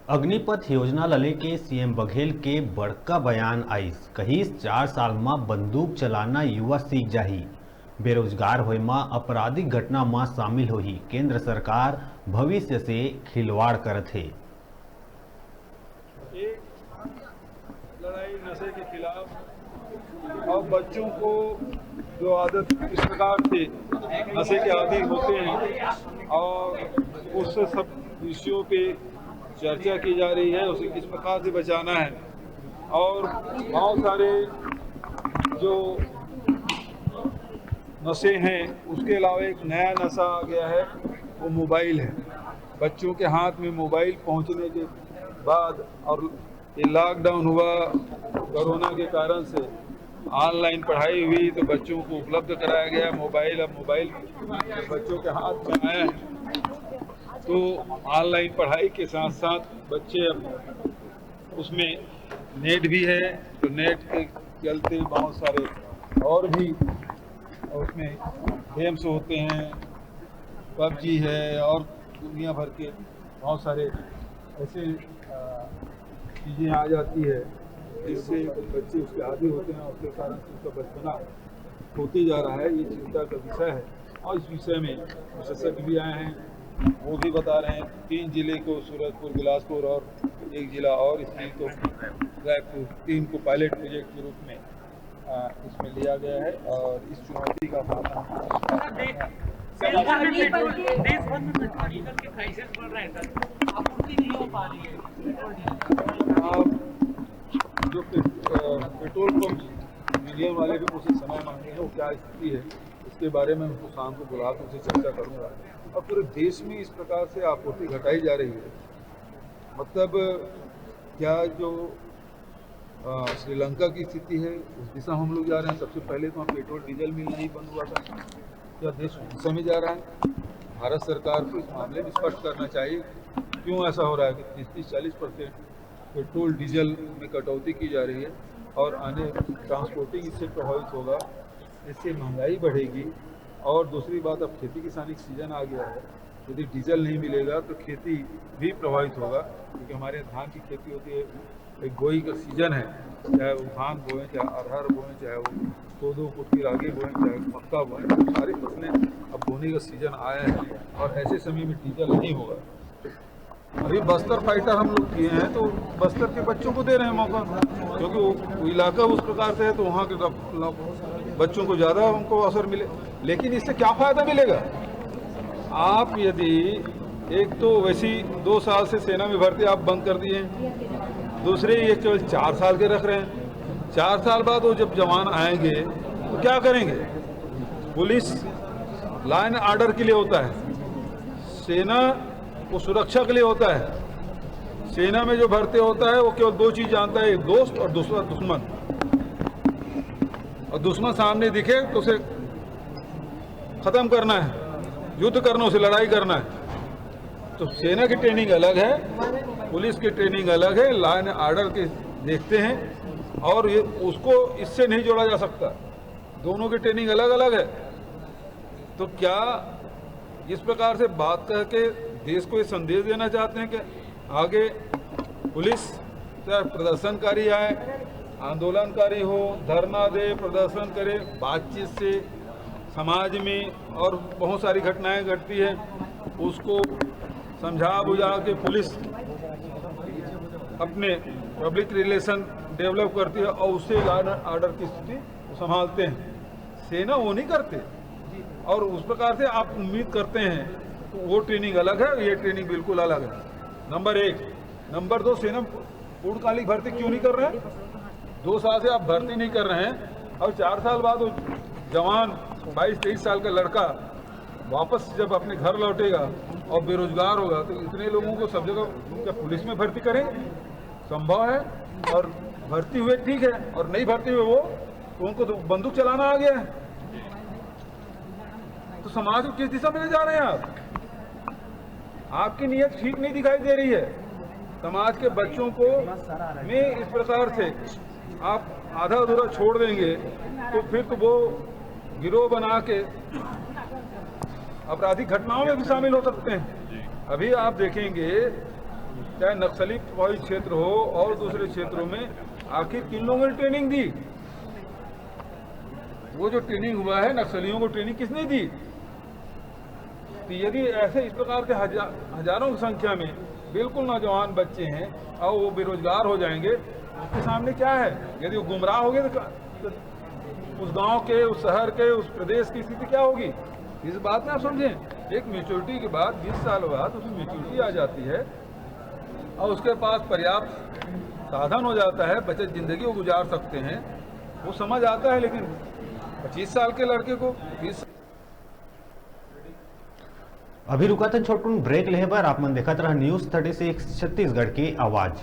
अग्निपथ योजना लले के सीएम बघेल के बड़का बयान आइस कहिस 4 साल में बंदूक चलाना युवा सीख जाही। बेरोजगार होय में आपराधिक घटना में शामिल होही। केंद्र सरकार भविष्य से खिलवाड़ करत है। एक लड़ाई नशे के खिलाफ और बच्चों को जो आदत इस प्रकार से नशे के आदी होते हैं और उससे सब विषयों पे चर्चा की जा रही है, उसे किस प्रकार से बचाना है। और बहुत सारे जो नशे हैं उसके अलावा एक नया नशा आ गया है, वो मोबाइल है। बच्चों के हाथ में मोबाइल पहुंचने के बाद और ये लॉकडाउन हुआ कोरोना के कारण से, ऑनलाइन पढ़ाई हुई तो बच्चों को उपलब्ध कराया गया मोबाइल। अब मोबाइल बच्चों के हाथ में आया है तो ऑनलाइन पढ़ाई के साथ साथ बच्चे अब उसमें नेट भी है, तो नेट के चलते बहुत सारे और भी उसमें गेम्स होते हैं, पबजी है और दुनिया भर के बहुत सारे ऐसे चीज़ें आ जाती है जिससे बच्चे उसके आदी होते हैं और उसके कारण उनका बचपना होते जा रहा है। ये चिंता का विषय है और इस विषय में विशेषज्ञ भी आए हैं, वो भी बता रहे हैं 3 जिले को, सूरजपुर, बिलासपुर और एक जिला और इसमें तो रायपुर, 3 को पायलट प्रोजेक्ट के रूप में इसमें लिया गया है और इस चुनौती का सामना देश भर में पेट्रोल डीजल के प्राइसेस बढ़ रहे हैं सर, आपूर्ति नहीं हो पा रही है। जो पेट्रोल पंप यूनियन वाले भी मुझसे समय मांगे हैं, वो क्या स्थिति है इसके बारे में उनको शाम को बुला कर उनसे चर्चा करूँगा। और पूरे देश में इस प्रकार से आपूर्ति घटाई जा रही है, मतलब क्या जो श्रीलंका की स्थिति है उस दिशा हम लोग जा रहे हैं। सबसे पहले तो हम पेट्रोल डीजल मिलना ही बंद हुआ था, क्या देश उस समय जा रहा है। भारत सरकार को इस मामले में स्पष्ट करना चाहिए क्यों ऐसा हो रहा है कि 30-40% पेट्रोल डीजल में कटौती की जा रही है और आने ट्रांसपोर्टिंग इससे प्रभावित होगा, इससे महंगाई बढ़ेगी। और दूसरी बात, अब खेती किसानी का सीजन आ गया है, यदि डीजल नहीं मिलेगा तो खेती भी प्रभावित होगा, क्योंकि हमारे धान की खेती होती है, एक गोई का सीजन है, चाहे वो धान बोएं, चाहे अरहर बोएं, चाहे वो कोदो कुटकी रागी बोएं, चाहे मक्का बोएं, तो सारी फसलें अब बोने का सीजन आया है और ऐसे समय में डीजल नहीं होगा। अभी बस्तर फाइटर हम लोग किए हैं तो बस्तर के बच्चों को दे रहे हैं मौका, क्योंकि वो इलाका उस प्रकार से है तो वहाँ के बच्चों को ज़्यादा उनको अवसर मिले। लेकिन इससे क्या फ़ायदा मिलेगा? आप यदि एक तो वैसी 2 साल से सेना में भर्ती आप बंद कर दिए हैं, दूसरे ये केवल 4 साल के रख रहे हैं। 4 साल बाद वो जब जवान आएंगे तो क्या करेंगे? पुलिस लॉ एंड ऑर्डर के लिए होता है, सेना वो सुरक्षा के लिए होता है। सेना में जो भर्ती होता है वो केवल 2 चीज़ जानता है, एक दोस्त और दूसरा दुश्मन। और दुश्मन सामने दिखे तो उसे ख़त्म करना है, युद्ध करना, उसे लड़ाई करना है। तो सेना की ट्रेनिंग अलग है, पुलिस की ट्रेनिंग अलग है, लॉ एंड ऑर्डर के देखते हैं और ये उसको इससे नहीं जोड़ा जा सकता, दोनों की ट्रेनिंग अलग अलग है। तो क्या इस प्रकार से बात करके देश को ये संदेश देना चाहते हैं कि आगे पुलिस चाहे प्रदर्शनकारी आए, आंदोलनकारी हो, धरना दे, प्रदर्शन करे, बातचीत से समाज में और बहुत सारी घटनाएं घटती है, उसको समझा बुझा के पुलिस अपने पब्लिक रिलेशन डेवलप करती है और उससे लॉ एंड ऑर्डर की स्थिति संभालते हैं। सेना वो नहीं करते और उस प्रकार से आप उम्मीद करते हैं तो वो ट्रेनिंग अलग है, ये ट्रेनिंग बिल्कुल अलग है। नंबर 1। नंबर 2, सेना पूर्णकालिक भर्ती क्यों नहीं कर रहे हैं? 2 साल से आप भर्ती नहीं कर रहे हैं और 4 साल बाद वो जवान 22-23 साल का लड़का वापस जब अपने घर लौटेगा और बेरोजगार होगा तो इतने लोगों को सब जगह क्या पुलिस में भर्ती करें? संभव है। और भर्ती हुए ठीक है और नहीं भर्ती हुए वो तो उनको तो बंदूक चलाना आ गया है। तो समाज को किस दिशा में ले जा रहे हैं आप? आपकी नीयत ठीक नहीं दिखाई दे रही है। समाज के बच्चों को में इस प्रकार से आप आधा अधूरा छोड़ देंगे तो फिर तो वो गिरोह बना के आपराधिक घटनाओं में भी शामिल हो सकते हैं। अभी आप देखेंगे चाहे नक्सली प्रभावित क्षेत्र हो और दूसरे क्षेत्रों में, आखिर किन लोगों ने ट्रेनिंग दी? वो जो ट्रेनिंग हुआ है, नक्सलियों को ट्रेनिंग किसने दी? तो यदि ऐसे इस प्रकार के हजारों की संख्या में बिल्कुल नौजवान बच्चे हैं और वो बेरोजगार हो जाएंगे, उसके सामने क्या है? यदि वो गुमराह हो गए तो उस गांव के, उस शहर के, उस प्रदेश की स्थिति क्या होगी? इस बात में आप समझें, एक मैच्योरिटी के बाद 20 साल बाद उसमें मैच्योरिटी आ जाती है और उसके पास पर्याप्त साधन हो जाता है, बचत जिंदगी वो गुजार सकते हैं, वो समझ आता है। लेकिन 25 साल के लड़के को 20 अभी रुका था छोटू ब्रेक लेहे पर आप मन देखत रहा न्यूज़ 36 छत्तीसगढ़ की आवाज़।